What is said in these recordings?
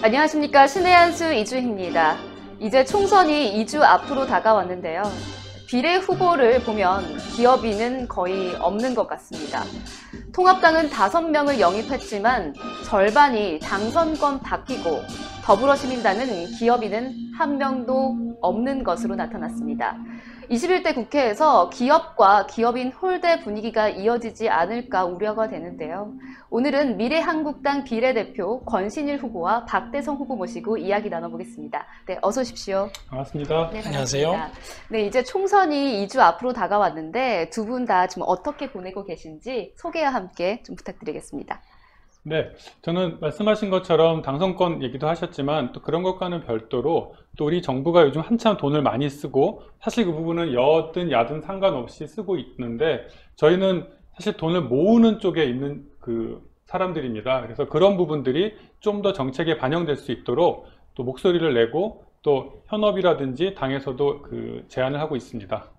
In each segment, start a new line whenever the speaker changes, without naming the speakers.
안녕하십니까. 신의 한수 이주희입니다. 이제 총선이 2주 앞으로 다가왔는데요. 비례 후보를 보면 기업인은 거의 없는 것 같습니다. 통합당은 5명을 영입했지만 절반이 당선권 바뀌고 더불어시민당은 기업인은 1명도 없는 것으로 나타났습니다. 21대 국회에서 기업과 기업인 홀대 분위기가 이어지지 않을까 우려가 되는데요. 오늘은 미래한국당 비례대표 권신일 후보와 박대성 후보 모시고 이야기 나눠보겠습니다. 네, 어서 오십시오.
반갑습니다.
네,
안녕하세요.
네, 이제 총선이 2주 앞으로 다가왔는데 두 분 다 지금 어떻게 보내고 계신지 소개와 함께 좀 부탁드리겠습니다.
네, 저는 말씀하신 것처럼 당선권 얘기도 하셨지만 또 그런 것과는 별도로 또 우리 정부가 요즘 한참 돈을 많이 쓰고 사실 그 부분은 여든 야든 상관없이 쓰고 있는데 저희는 사실 돈을 모으는 쪽에 있는 그 사람들입니다. 그래서 그런 부분들이 좀 더 정책에 반영될 수 있도록 또 목소리를 내고 또 현업이라든지 당에서도 그 제안을 하고 있습니다.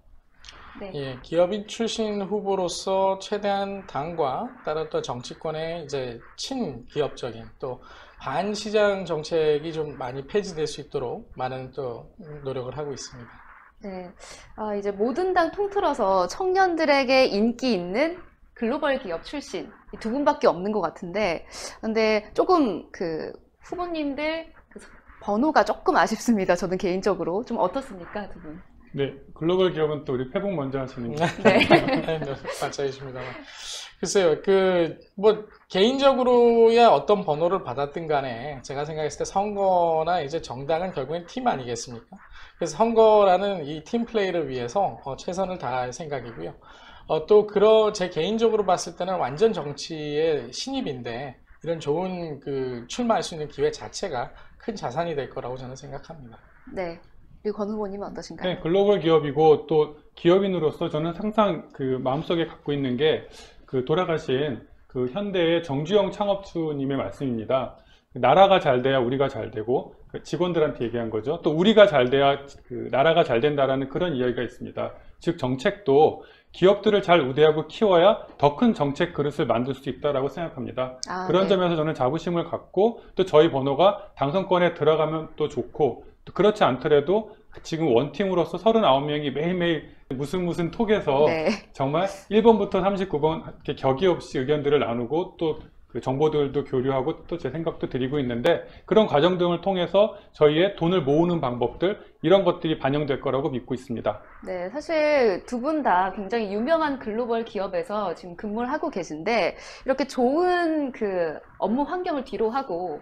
네.
예, 기업인 출신 후보로서 최대한 당과 따라 또 정치권의 이제 친기업적인 또 반시장 정책이 좀 많이 폐지될 수 있도록 많은 또 노력을 하고 있습니다.
네, 이제 모든 당 통틀어서 청년들에게 인기 있는 글로벌 기업 출신 이 두 분밖에 없는 것 같은데, 근데 조금 그 후보님들 그 번호가 조금 아쉽습니다. 저는 개인적으로 좀 어떻습니까, 두 분?
네, 글로벌 기업은 또 우리 패북 먼저 하시는 게.
네, 맞아있습니다만. 글쎄요, 개인적으로야 어떤 번호를 받았든 간에 제가 생각했을 때 선거나 이제 정당은 결국엔 팀 아니겠습니까? 그래서 선거라는 이 팀 플레이를 위해서 최선을 다할 생각이고요. 제 개인적으로 봤을 때는 완전 정치의 신입인데 이런 좋은 출마할 수 있는 기회 자체가 큰 자산이 될 거라고 저는 생각합니다.
네. 그리고 권 후보님은 어떠신가요?
네, 글로벌 기업이고 또 기업인으로서 저는 항상 그 마음속에 갖고 있는 게 그 돌아가신 그 현대의 정주영 창업주님의 말씀입니다. 나라가 잘 돼야 우리가 잘 되고 직원들한테 얘기한 거죠. 또 우리가 잘 돼야 그 나라가 잘 된다라는 그런 이야기가 있습니다. 즉 정책도 기업들을 잘 우대하고 키워야 더 큰 정책 그릇을 만들 수 있다라고 생각합니다. 그런
네.
점에서 저는 자부심을 갖고 또 저희 번호가 당선권에 들어가면 또 좋고 또 그렇지 않더라도 지금 원팀으로서 39명이 매일매일 무슨 톡에서
네.
정말 1번부터 39번 이렇게 격의 없이 의견들을 나누고 또 그 정보들도 교류하고 또 제 생각도 드리고 있는데 그런 과정 등을 통해서 저희의 돈을 모으는 방법들 이런 것들이 반영될 거라고 믿고 있습니다.
네, 사실 두 분 다 굉장히 유명한 글로벌 기업에서 지금 근무를 하고 계신데 이렇게 좋은 그 업무 환경을 뒤로하고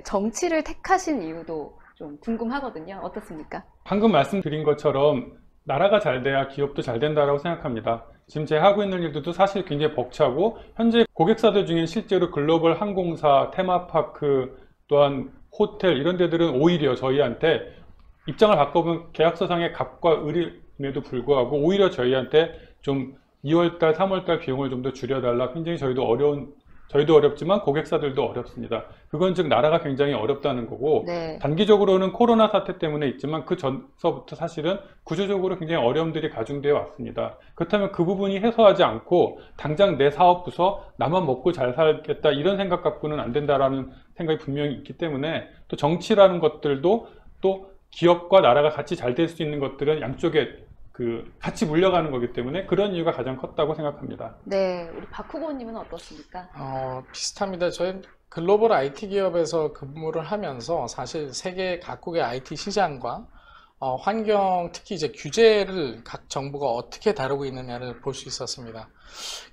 정치를 택하신 이유도 좀 궁금하거든요. 어떻습니까?
방금 말씀드린 것처럼 나라가 잘 돼야 기업도 잘 된다고 생각합니다. 지금 제가 하고 있는 일들도 사실 굉장히 벅차고 현재 고객사들 중에 실제로 글로벌 항공사, 테마파크, 또한 호텔 이런 데들은 오히려 저희한테 입장을 바꿔보면 계약서상의 값과 의리임에도 불구하고 오히려 저희한테 좀 2월달, 3월달 비용을 좀 더 줄여달라. 굉장히 저희도 어렵지만 고객사들도 어렵습니다. 그건 즉 나라가 굉장히 어렵다는 거고
네.
단기적으로는 코로나 사태 때문에 있지만 그 전서부터 사실은 구조적으로 굉장히 어려움들이 가중되어 왔습니다. 그렇다면 그 부분이 해소하지 않고 당장 내 사업 부서 나만 먹고 잘 살겠다 이런 생각 갖고는 안 된다라는 생각이 분명히 있기 때문에 또 정치라는 것들도 또 기업과 나라가 같이 잘 될 수 있는 것들은 양쪽에 같이 물려가는 거기 때문에 그런 이유가 가장 컸다고 생각합니다.
네, 우리 박 후보님은 어떻습니까?
비슷합니다. 저희 글로벌 IT 기업에서 근무를 하면서 사실 세계 각국의 IT 시장과 환경, 특히 이제 규제를 각 정부가 어떻게 다루고 있느냐를 볼 수 있었습니다.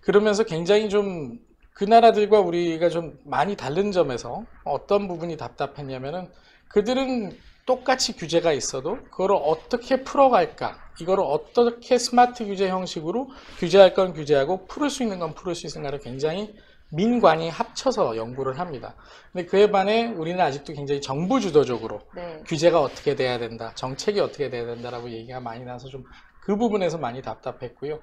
그러면서 굉장히 좀 그 나라들과 우리가 좀 많이 다른 점에서 어떤 부분이 답답했냐면은 그들은 똑같이 규제가 있어도 그거를 어떻게 풀어갈까, 이거를 어떻게 스마트 규제 형식으로 규제할 건 규제하고 풀을 수 있는 건 풀을 수 있는가를 굉장히 민관이 합쳐서 연구를 합니다. 근데 그에 반해 우리는 아직도 굉장히 정부 주도적으로
네.
규제가 어떻게 돼야 된다, 정책이 어떻게 돼야 된다라고 얘기가 많이 나서 좀 그 부분에서 많이 답답했고요.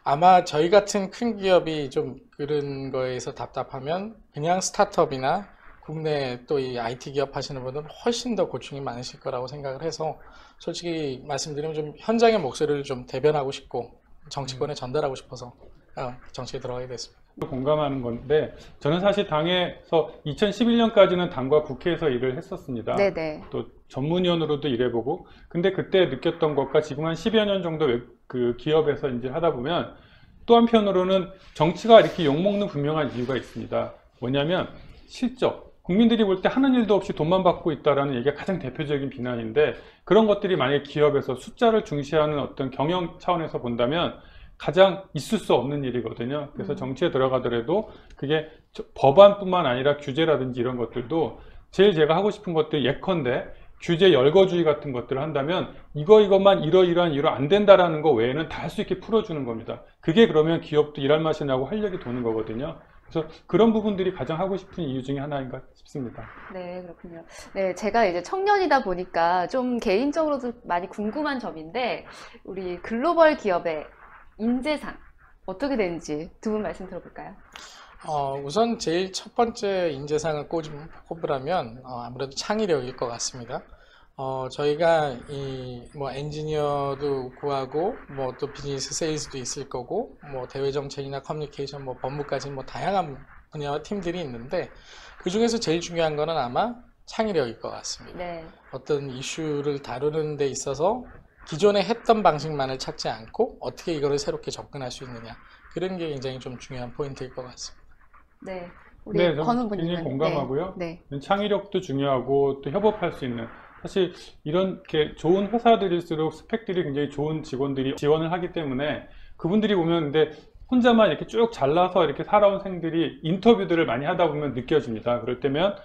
아마 저희 같은 큰 기업이 좀 그런 거에서 답답하면 그냥 스타트업이나 국내 또 이 IT 기업 하시는 분들은 훨씬 더 고충이 많으실 거라고 생각을 해서 솔직히 말씀드리면 좀 현장의 목소리를 좀 대변하고 싶고 정치권에 전달하고 싶어서 정치에 들어가게 됐습니다.
공감하는 건데 저는 사실 당에서 2011년까지는 당과 국회에서 일을 했었습니다.
네네.
또 전문위원으로도 일해보고 근데 그때 느꼈던 것과 지금 한 10여 년 정도 그 기업에서 이제 하다 보면 또 한편으로는 정치가 이렇게 욕먹는 분명한 이유가 있습니다. 뭐냐면 실적. 국민들이 볼 때 하는 일도 없이 돈만 받고 있다라는 얘기가 가장 대표적인 비난인데 그런 것들이 만약에 기업에서 숫자를 중시하는 어떤 경영 차원에서 본다면 가장 있을 수 없는 일이거든요. 그래서 정치에 들어가더라도 그게 법안뿐만 아니라 규제라든지 이런 것들도 제일 제가 하고 싶은 것들 예컨대 규제 열거주의 같은 것들을 한다면 이것만 이러이러한 이유로 안 된다라는 거 외에는 다 할 수 있게 풀어주는 겁니다. 그게 그러면 기업도 일할 맛이 나고 활력이 도는 거거든요. 그래서 그런 부분들이 가장 하고 싶은 이유 중에 하나인가 싶습니다.
네, 그렇군요. 네, 제가 이제 청년이다 보니까 좀 개인적으로도 많이 궁금한 점인데 우리 글로벌 기업의 인재상 어떻게 되는지 두 분 말씀 들어볼까요?
우선 제일 첫 번째 인재상을 꼽으라면 아무래도 창의력일 것 같습니다. 저희가 뭐 엔지니어도 구하고 뭐 또 비즈니스 세일즈도 있을 거고 뭐 대외 정책이나 커뮤니케이션 뭐 법무까지 뭐 다양한 분야와 팀들이 있는데 그 중에서 제일 중요한 거는 아마 창의력일 것 같습니다.
네.
어떤 이슈를 다루는 데 있어서 기존에 했던 방식만을 찾지 않고 어떻게 이거를 새롭게 접근할 수 있느냐 그런 게 굉장히 좀 중요한 포인트일 것 같습니다.
네. 우리
네,
권
저는
후보님은
굉장히 공감하고요.
네.
창의력도 중요하고 또 협업할 수 있는 사실 이렇게 좋은 회사들일수록 스펙들이 굉장히 좋은 직원들이 지원을 하기 때문에 그분들이 보면 근데 혼자만 이렇게 쭉 잘나서 이렇게 살아온 생들이 인터뷰들을 많이 하다 보면 느껴집니다. 그럴 때면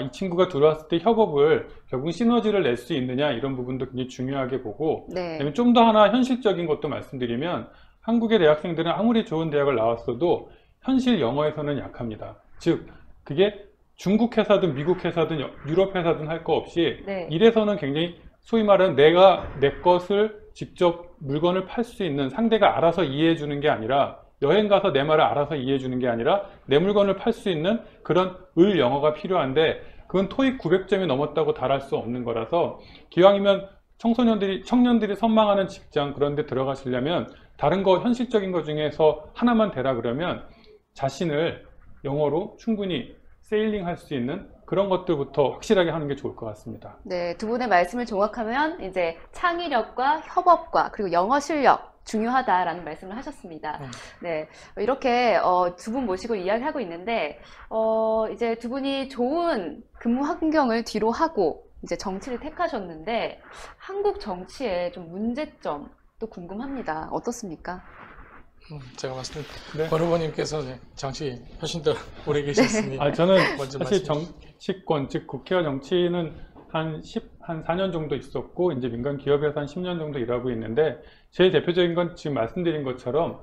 이 친구가 들어왔을 때 협업을 결국 시너지를 낼 수 있느냐 이런 부분도 굉장히 중요하게 보고
네.
그다음에 좀 더 하나 현실적인 것도 말씀드리면 한국의 대학생들은 아무리 좋은 대학을 나왔어도 현실 영어에서는 약합니다. 즉 그게 중국 회사든 미국 회사든 유럽 회사든 할 거 없이
네.
일에서는 굉장히 소위 말하는 내가 내 것을 직접 물건을 팔 수 있는 상대가 알아서 이해해 주는 게 아니라 여행 가서 내 말을 알아서 이해해 주는 게 아니라 내 물건을 팔 수 있는 그런 을 영어가 필요한데 그건 토익 900점이 넘었다고 달할 수 없는 거라서 기왕이면 청년들이 선망하는 직장 그런 데 들어가시려면 다른 거 현실적인 거 중에서 하나만 대라 그러면 자신을 영어로 충분히 세일링 할 수 있는 그런 것들부터 확실하게 하는 게 좋을 것 같습니다.
네, 두 분의 말씀을 종합하면 이제 창의력과 협업과 그리고 영어 실력 중요하다라는 말씀을 하셨습니다. 네, 이렇게 두 분 모시고 이야기하고 있는데 이제 두 분이 좋은 근무 환경을 뒤로 하고 이제 정치를 택하셨는데 한국 정치의 좀 문제점도 궁금합니다. 어떻습니까?
제가 봤을 때
네.
권 후보님께서 정치 훨씬 더 오래 계셨으니
저는
먼저
사실
말씀해
정치권, 즉 국회와 정치는 한 4년 정도 있었고 이제 민간 기업에서 한 10년 정도 일하고 있는데 제일 대표적인 건 지금 말씀드린 것처럼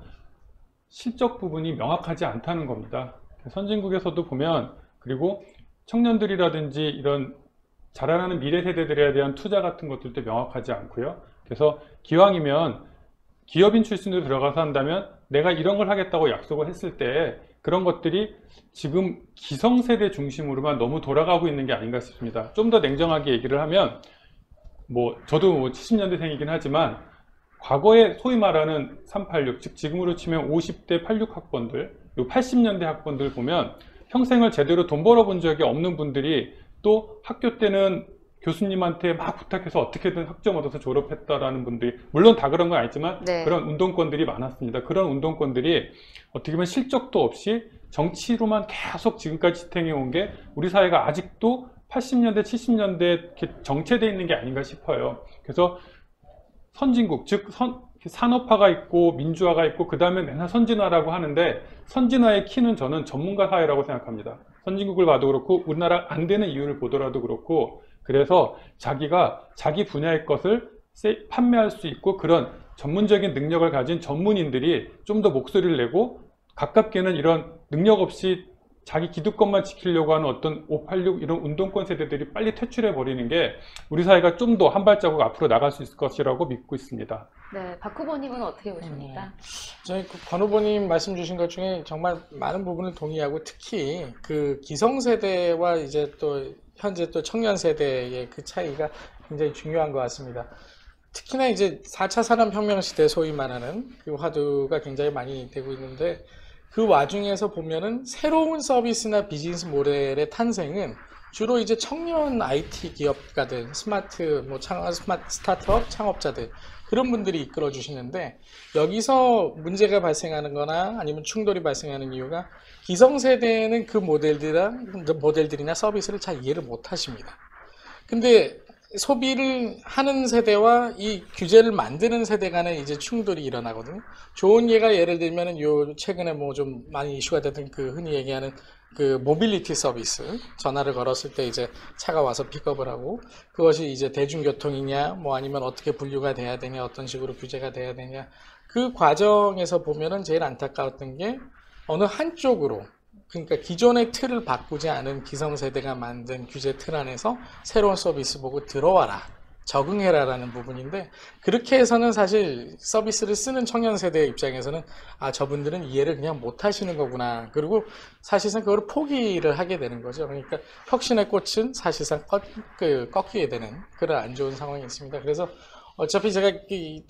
실적 부분이 명확하지 않다는 겁니다. 선진국에서도 보면 그리고 청년들이라든지 이런 자라나는 미래 세대들에 대한 투자 같은 것들도 명확하지 않고요. 그래서 기왕이면 기업인 출신으로 들어가서 한다면 내가 이런 걸 하겠다고 약속을 했을 때 그런 것들이 지금 기성세대 중심으로만 너무 돌아가고 있는 게 아닌가 싶습니다. 좀 더 냉정하게 얘기를 하면 저도 70년대생이긴 하지만 과거에 소위 말하는 386, 즉 지금으로 치면 50대 86학번들, 80년대 학번들 보면 평생을 제대로 돈 벌어본 적이 없는 분들이 또 학교 때는 교수님한테 막 부탁해서 어떻게든 학점 얻어서 졸업했다라는 분들이 물론 다 그런 건 아니지만
네.
그런 운동권들이 많았습니다. 그런 운동권들이 어떻게 보면 실적도 없이 정치로만 계속 지금까지 지탱해 온 게 우리 사회가 아직도 80년대, 70년대 이렇게 정체되어 있는 게 아닌가 싶어요. 그래서 선진국, 즉 산업화가 있고 민주화가 있고 그 다음에 맨날 선진화라고 하는데 선진화의 키는 저는 전문가 사회라고 생각합니다. 선진국을 봐도 그렇고 우리나라 안 되는 이유를 보더라도 그렇고 그래서 자기가 자기 분야의 것을 판매할 수 있고 그런 전문적인 능력을 가진 전문인들이 좀 더 목소리를 내고 가깝게는 이런 능력 없이 자기 기득권만 지키려고 하는 어떤 586 이런 운동권 세대들이 빨리 퇴출해 버리는 게 우리 사회가 좀 더 한 발자국 앞으로 나갈 수 있을 것이라고 믿고 있습니다.
네, 박 후보님은 어떻게 보십니까?
저희 권 후보님 말씀 주신 것 중에 정말 많은 부분을 동의하고 특히 그 기성세대와 이제 또 현재 또 청년 세대의 그 차이가 굉장히 중요한 것 같습니다. 특히나 이제 4차 산업혁명 시대 소위 말하는 그 화두가 굉장히 많이 되고 있는데 그 와중에서 보면은 새로운 서비스나 비즈니스 모델의 탄생은 주로 이제 청년 IT 기업가들, 스마트 스타트업 창업자들 그런 분들이 이끌어 주시는데, 여기서 문제가 발생하는 거나 아니면 충돌이 발생하는 이유가 기성세대는 그 모델들이나 서비스를 잘 이해를 못 하십니다. 근데 소비를 하는 세대와 이 규제를 만드는 세대 간에 이제 충돌이 일어나거든요. 좋은 예를 들면은 요 최근에 뭐 좀 많이 이슈가 됐던 그 흔히 얘기하는 그 모빌리티 서비스, 전화를 걸었을 때 이제 차가 와서 픽업을 하고, 그것이 이제 대중교통이냐 뭐 아니면 어떻게 분류가 돼야 되냐, 어떤 식으로 규제가 돼야 되냐, 그 과정에서 보면은 제일 안타까웠던 게 어느 한쪽으로, 그러니까 기존의 틀을 바꾸지 않은 기성세대가 만든 규제 틀 안에서 새로운 서비스 보고 들어와라, 적응해라라는 부분인데, 그렇게 해서는 사실 서비스를 쓰는 청년 세대의 입장에서는 저분들은 이해를 그냥 못 하시는 거구나. 그리고 사실상 그걸 포기를 하게 되는 거죠. 그러니까 혁신의 꽃은 사실상 꺾이게 되는 그런 안 좋은 상황이 있습니다. 그래서 어차피 제가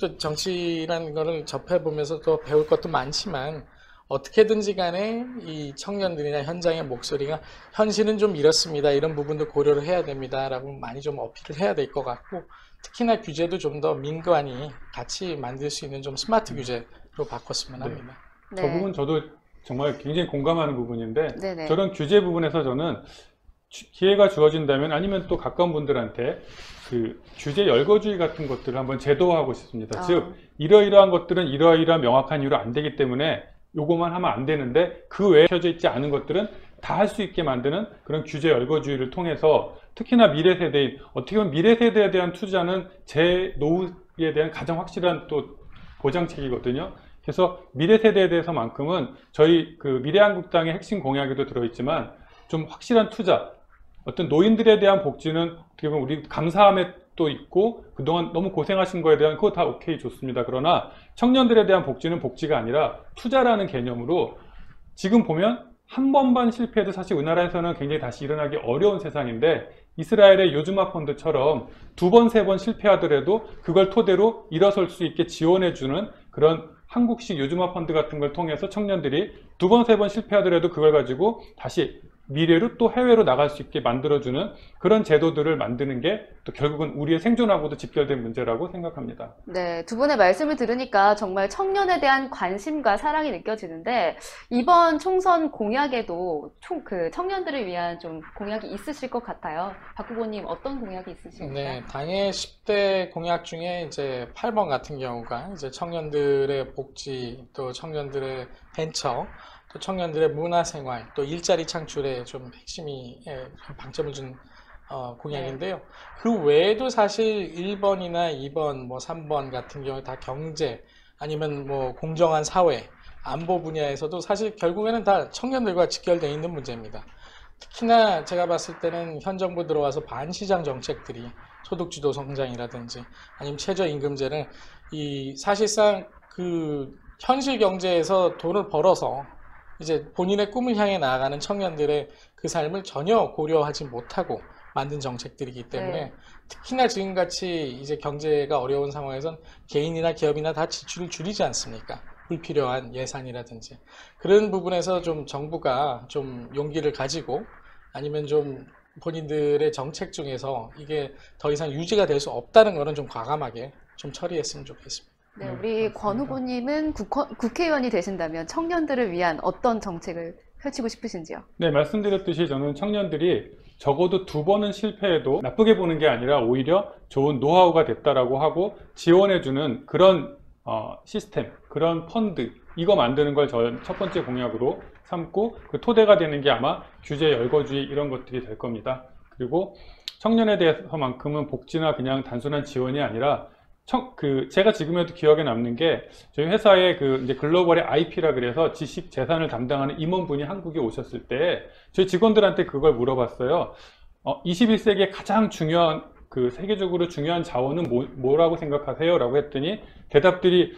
또 정치라는 거를 접해보면서 또 배울 것도 많지만, 어떻게든지 간에 이 청년들이나 현장의 목소리가 현실은 좀 이렇습니다, 이런 부분도 고려를 해야 됩니다 라고 많이 좀 어필을 해야 될 것 같고, 특히나 규제도 좀 더 민관이 같이 만들 수 있는 좀 스마트 규제로 바꿨으면 합니다.
네. 저 부분 저도 정말 굉장히 공감하는 부분인데,
네네.
저런 규제 부분에서 저는 기회가 주어진다면, 아니면 또 가까운 분들한테 그 규제 열거주의 같은 것들을 한번 제도화하고 싶습니다. 즉 이러이러한 것들은 이러이러한 명확한 이유로 안 되기 때문에 요거만 하면 안 되는데, 그 외에 켜져 있지 않은 것들은 다 할 수 있게 만드는 그런 규제 열거주의를 통해서, 특히나 미래 세대인, 어떻게 보면 미래 세대에 대한 투자는 제 노후에 대한 가장 확실한 또 보장책이거든요. 그래서 미래 세대에 대해서만큼은 저희 그 미래한국당의 핵심 공약에도 들어있지만, 좀 확실한 투자, 어떤 노인들에 대한 복지는 어떻게 보면 우리 감사함에 또 있고, 그동안 너무 고생하신 거에 대한 그거 다 오케이, 좋습니다. 그러나 청년들에 대한 복지는 복지가 아니라 투자라는 개념으로, 지금 보면 한 번만 실패해도 사실 우리나라에서는 굉장히 다시 일어나기 어려운 세상인데, 이스라엘의 요즈마 펀드처럼 두 번, 세 번 실패하더라도 그걸 토대로 일어설 수 있게 지원해주는 그런 한국식 요즈마 펀드 같은 걸 통해서 청년들이 두 번, 세 번 실패하더라도 그걸 가지고 다시 미래로 또 해외로 나갈 수 있게 만들어주는 그런 제도들을 만드는 게 또 결국은 우리의 생존하고도 직결된 문제라고 생각합니다.
네, 두 분의 말씀을 들으니까 정말 청년에 대한 관심과 사랑이 느껴지는데, 이번 총선 공약에도 청년들을 위한 좀 공약이 있으실 것 같아요. 박 후보님, 어떤 공약이 있으십니까?
네, 당의 10대 공약 중에 이제 8번 같은 경우가 이제 청년들의 복지, 또 청년들의 벤처, 또 청년들의 문화생활, 또 일자리 창출에 좀 핵심이 방점을 준 공약인데요. 그 외에도 사실 1번이나 2번, 뭐 3번 같은 경우에 다 경제, 아니면 뭐 공정한 사회, 안보 분야에서도 사실 결국에는 다 청년들과 직결되어 있는 문제입니다. 특히나 제가 봤을 때는 현 정부 들어와서 반시장 정책들이, 소득주도 성장이라든지 아니면 최저임금제를 사실상 그 현실 경제에서 돈을 벌어서 이제 본인의 꿈을 향해 나아가는 청년들의 그 삶을 전혀 고려하지 못하고 만든 정책들이기 때문에, 특히나 지금같이 이제 경제가 어려운 상황에선 개인이나 기업이나 다 지출을 줄이지 않습니까? 불필요한 예산이라든지. 그런 부분에서 좀 정부가 좀 용기를 가지고, 아니면 좀 본인들의 정책 중에서 이게 더 이상 유지가 될 수 없다는 거는 좀 과감하게 좀 처리했으면 좋겠습니다.
네, 우리 권 후보님은 국회의원이 되신다면 청년들을 위한 어떤 정책을 펼치고 싶으신지요?
네, 말씀드렸듯이 저는 청년들이 적어도 두 번은 실패해도 나쁘게 보는 게 아니라 오히려 좋은 노하우가 됐다라고 하고 지원해주는 그런 시스템, 그런 펀드, 이거 만드는 걸 전 첫 번째 공약으로 삼고, 그 토대가 되는 게 아마 규제 열거주의 이런 것들이 될 겁니다. 그리고 청년에 대해서만큼은 복지나 그냥 단순한 지원이 아니라, 제가 지금에도 기억에 남는 게, 저희 회사에 이제 글로벌의 IP라 그래서 지식 재산을 담당하는 임원분이 한국에 오셨을 때 저희 직원들한테 그걸 물어봤어요. 21세기의 가장 중요한, 세계적으로 중요한 자원은 뭐라고 생각하세요? 라고 했더니 대답들이,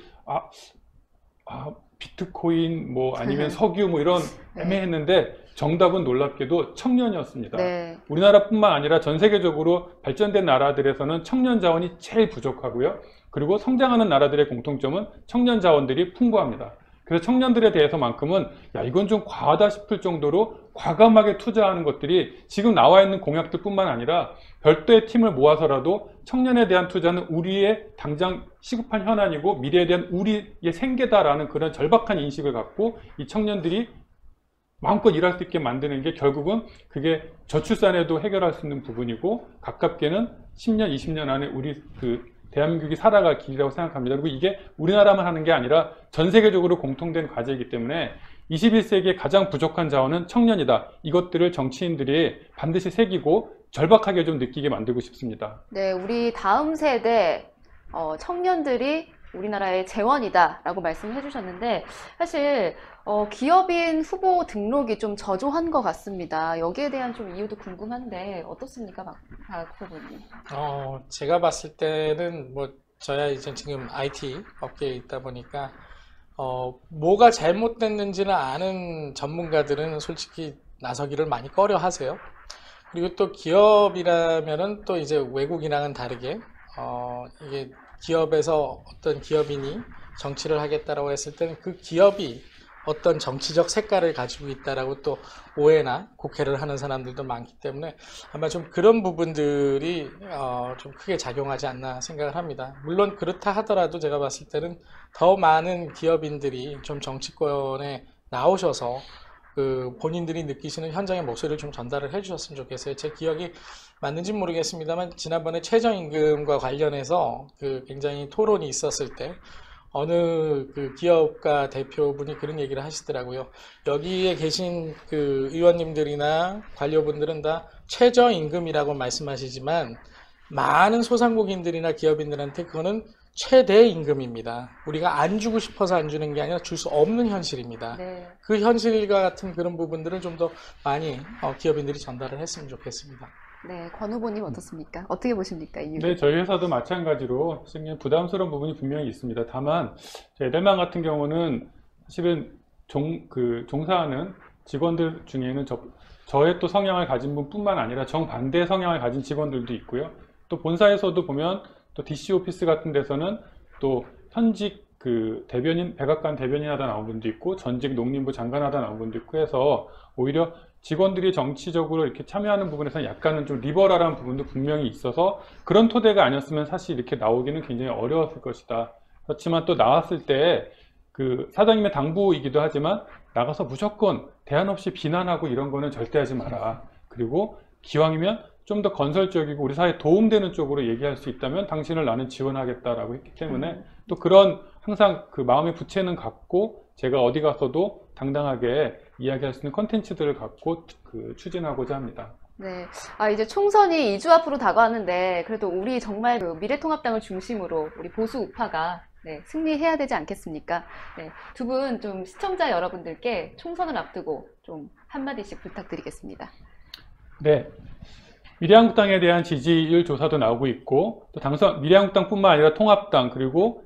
비트코인, 뭐 아니면 석유, 뭐 이런 애매했는데, 정답은 놀랍게도 청년이었습니다.
네.
우리나라뿐만 아니라 전 세계적으로 발전된 나라들에서는 청년 자원이 제일 부족하고요. 그리고 성장하는 나라들의 공통점은 청년 자원들이 풍부합니다. 그래서 청년들에 대해서만큼은 야, 이건 좀 과하다 싶을 정도로 과감하게 투자하는 것들이 지금 나와 있는 공약들 뿐만 아니라 별도의 팀을 모아서라도 청년에 대한 투자는 우리의 당장 시급한 현안이고 미래에 대한 우리의 생계다라는 그런 절박한 인식을 갖고 이 청년들이 마음껏 일할 수 있게 만드는 게 결국은 그게 저출산에도 해결할 수 있는 부분이고 가깝게는 10년, 20년 안에 우리 대한민국이 살아갈 길이라고 생각합니다. 그리고 이게 우리나라만 하는 게 아니라 전 세계적으로 공통된 과제이기 때문에 21세기의 가장 부족한 자원은 청년이다. 이것들을 정치인들이 반드시 새기고 절박하게 좀 느끼게 만들고 싶습니다.
네, 우리 다음 세대 청년들이 우리나라의 재원이다라고 말씀해 주셨는데 사실 기업인 후보 등록이 좀 저조한 것 같습니다. 여기에 대한 좀 이유도 궁금한데 어떻습니까, 박 후보님?
제가 봤을 때는 뭐 저야 이제 지금 IT 업계에 있다 보니까 뭐가 잘못됐는지는 아는 전문가들은 솔직히 나서기를 많이 꺼려 하세요. 그리고 또 기업이라면은 또 이제 외국이랑은 다르게 이게 기업에서 어떤 기업인이 정치를 하겠다라고 했을 때는 그 기업이 어떤 정치적 색깔을 가지고 있다라고 또 오해나 곡해를 하는 사람들도 많기 때문에 아마 좀 그런 부분들이 좀 크게 작용하지 않나 생각을 합니다. 물론 그렇다 하더라도 제가 봤을 때는 더 많은 기업인들이 좀 정치권에 나오셔서 본인들이 느끼시는 현장의 목소리를 좀 전달을 해주셨으면 좋겠어요. 제 기억이 맞는지 모르겠습니다만 지난번에 최저임금과 관련해서 굉장히 토론이 있었을 때 어느 기업가 대표분이 그런 얘기를 하시더라고요. 여기에 계신 의원님들이나 관료분들은 다 최저임금이라고 말씀하시지만 많은 소상공인들이나 기업인들한테 그거는 최대 임금입니다. 우리가 안 주고 싶어서 안 주는 게 아니라 줄 수 없는 현실입니다.
네.
그 현실과 같은 그런 부분들을 좀 더 많이 기업인들이 전달을 했으면 좋겠습니다.
네, 권 후보님 어떻습니까? 어떻게 보십니까, 이유?
네, 저희 회사도 마찬가지로 굉장히 부담스러운 부분이 분명히 있습니다. 다만 에델만 같은 경우는 사실은 종사하는 직원들 중에는 저의 또 성향을 가진 분뿐만 아니라 정반대의 성향을 가진 직원들도 있고요. 또 본사에서도 보면 또 DC 오피스 같은 데서는 또 현직 대변인, 백악관 대변인 하다 나온 분도 있고 전직 농림부 장관 하다 나온 분도 있고 해서 오히려 직원들이 정치적으로 이렇게 참여하는 부분에서 약간은 좀 리버럴한 부분도 분명히 있어서 그런 토대가 아니었으면 사실 이렇게 나오기는 굉장히 어려웠을 것이다. 그렇지만 또 나왔을 때 사장님의 당부이기도 하지만 나가서 무조건 대안 없이 비난하고 이런 거는 절대 하지 마라. 그리고 기왕이면 좀 더 건설적이고 우리 사회에 도움되는 쪽으로 얘기할 수 있다면 당신을 나는 지원하겠다라고 했기 때문에 또 그런 항상 마음의 부채는 갖고 제가 어디 가서도 당당하게 이야기할 수 있는 컨텐츠들을 갖고 추진하고자 합니다.
네. 이제 총선이 2주 앞으로 다가왔는데 그래도 우리 정말 미래통합당을 중심으로 우리 보수 우파가 승리해야 되지 않겠습니까? 네. 두 분 좀 시청자 여러분들께 총선을 앞두고 좀 한마디씩 부탁드리겠습니다.
네. 미래한국당에 대한 지지율 조사도 나오고 있고 또 미래한국당뿐만 아니라 통합당 그리고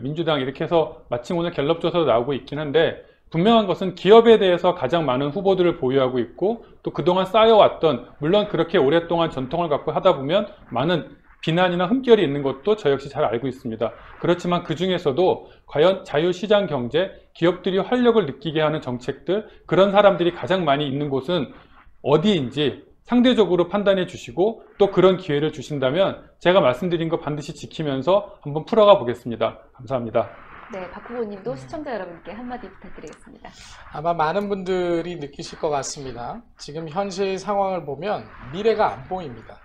민주당 이렇게 해서 마침 오늘 갤럽 조사도 나오고 있긴 한데 분명한 것은 기업에 대해서 가장 많은 후보들을 보유하고 있고 또 그동안 쌓여왔던 물론 그렇게 오랫동안 전통을 갖고 하다 보면 많은 비난이나 흠결이 있는 것도 저 역시 잘 알고 있습니다. 그렇지만 그 중에서도 과연 자유시장 경제, 기업들이 활력을 느끼게 하는 정책들 그런 사람들이 가장 많이 있는 곳은 어디인지 상대적으로 판단해 주시고 또 그런 기회를 주신다면 제가 말씀드린 거 반드시 지키면서 한번 풀어가 보겠습니다. 감사합니다.
네, 박 후보님도 시청자 여러분께 한마디 부탁드리겠습니다.
아마 많은 분들이 느끼실 것 같습니다. 지금 현실 상황을 보면 미래가 안 보입니다.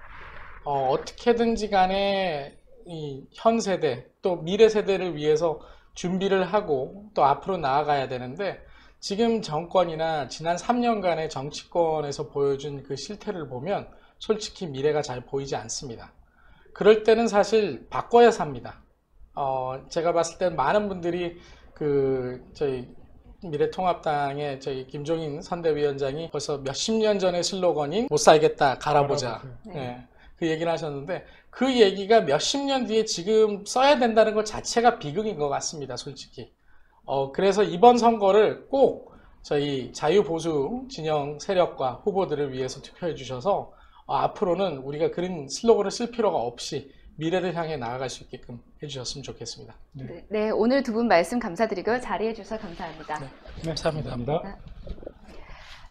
어떻게든지 간에 이 현 세대 또 미래 세대를 위해서 준비를 하고 또 앞으로 나아가야 되는데 지금 정권이나 지난 3년간의 정치권에서 보여준 그 실태를 보면 솔직히 미래가 잘 보이지 않습니다. 그럴 때는 사실 바꿔야 삽니다. 제가 봤을 때 많은 분들이 저희 미래통합당의 저희 김종인 선대위원장이 벌써 몇십 년 전의 슬로건인 못 살겠다 갈아보자. 네. 그 얘기를 하셨는데 그 얘기가 몇십 년 뒤에 지금 써야 된다는 것 자체가 비극인 것 같습니다. 솔직히. 그래서 이번 선거를 꼭 저희 자유보수 진영 세력과 후보들을 위해서 투표해 주셔서 앞으로는 우리가 그런 슬로건을 쓸 필요가 없이 미래를 향해 나아갈 수 있게끔 해주셨으면 좋겠습니다.
네, 오늘 두 분 말씀 감사드리고요. 자리해 주셔서 감사합니다.
감사합니다.
감사합니다.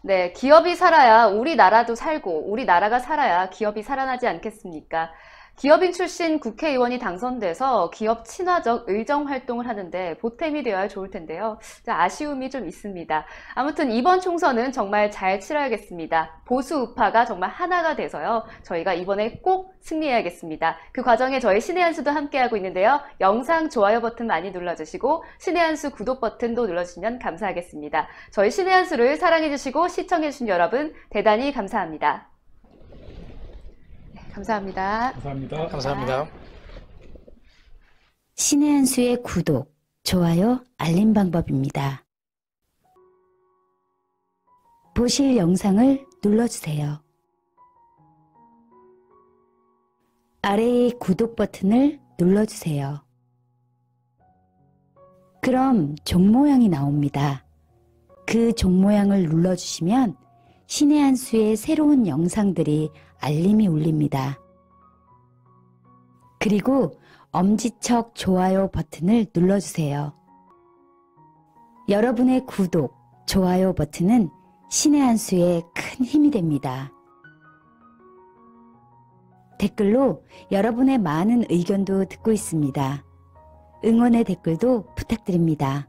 네, 기업이 살아야 우리나라도 살고 우리나라가 살아야 기업이 살아나지 않겠습니까? 기업인 출신 국회의원이 당선돼서 기업 친화적 의정 활동을 하는데 보탬이 되어야 좋을 텐데요. 아쉬움이 좀 있습니다. 아무튼 이번 총선은 정말 잘 치러야겠습니다. 보수 우파가 정말 하나가 돼서요. 저희가 이번에 꼭 승리해야겠습니다. 그 과정에 저희 신의 한 수도 함께하고 있는데요. 영상 좋아요 버튼 많이 눌러주시고 신의 한 수 구독 버튼도 눌러주시면 감사하겠습니다. 저희 신의 한 수를 사랑해주시고 시청해주신 여러분 대단히 감사합니다. 감사합니다.
감사합니다.
감사합니다.
신의 한 수의 구독, 좋아요, 알림 방법입니다. 보실 영상을 눌러주세요. 아래의 구독 버튼을 눌러주세요. 그럼 종 모양이 나옵니다. 그 종 모양을 눌러주시면 신의 한 수의 새로운 영상들이 알림이 울립니다. 그리고 엄지척 좋아요 버튼을 눌러주세요. 여러분의 구독, 좋아요 버튼은 신의 한 수에 큰 힘이 됩니다. 댓글로 여러분의 많은 의견도 듣고 있습니다. 응원의 댓글도 부탁드립니다.